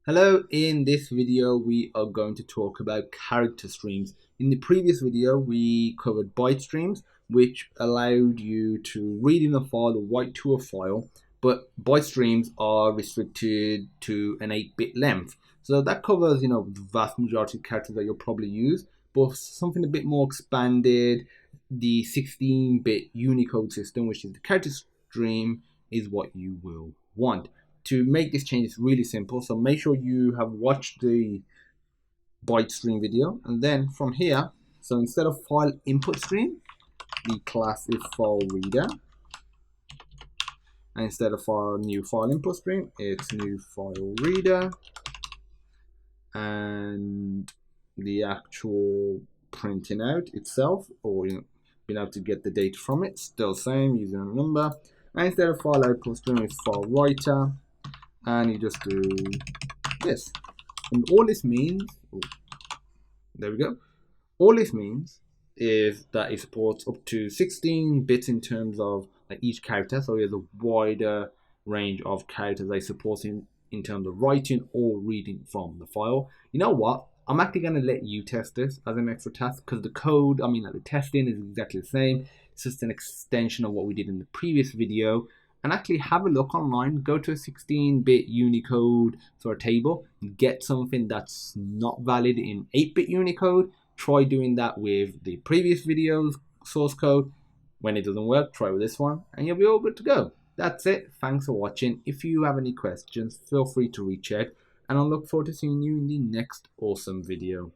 Hello, in this video we are going to talk about character streams. In the previous video we covered byte streams, which allowed you to read in a file or write to a file, but byte streams are restricted to an 8-bit length. So that covers, the vast majority of characters that you'll probably use, but something a bit more expanded, the 16-bit Unicode system, which is the character stream, is what you will want. To make this change is really simple, so make sure you have watched the byte stream video, and then from here, so instead of file input stream, the class is file reader, and instead of file new file input stream, it's new file reader, and the actual printing out itself, or being able to get the data from it, still same using a number, and instead of file output stream, it's file writer, and you just do this. And all this means, there we go. All this means is that it supports up to 16 bits in terms of like each character. So there's a wider range of characters they support in terms of writing or reading from the file. You know what? I'm actually going to let you test this as an extra task because the code, the testing is exactly the same. It's just an extension of what we did in the previous video. And actually have a look online, go to a 16-bit Unicode sort of table, get something that's not valid in 8-bit Unicode, try doing that with the previous video's source code. When it doesn't work, try with this one, and you'll be all good to go. That's it, thanks for watching. If you have any questions, feel free to reach out, and I'll look forward to seeing you in the next awesome video.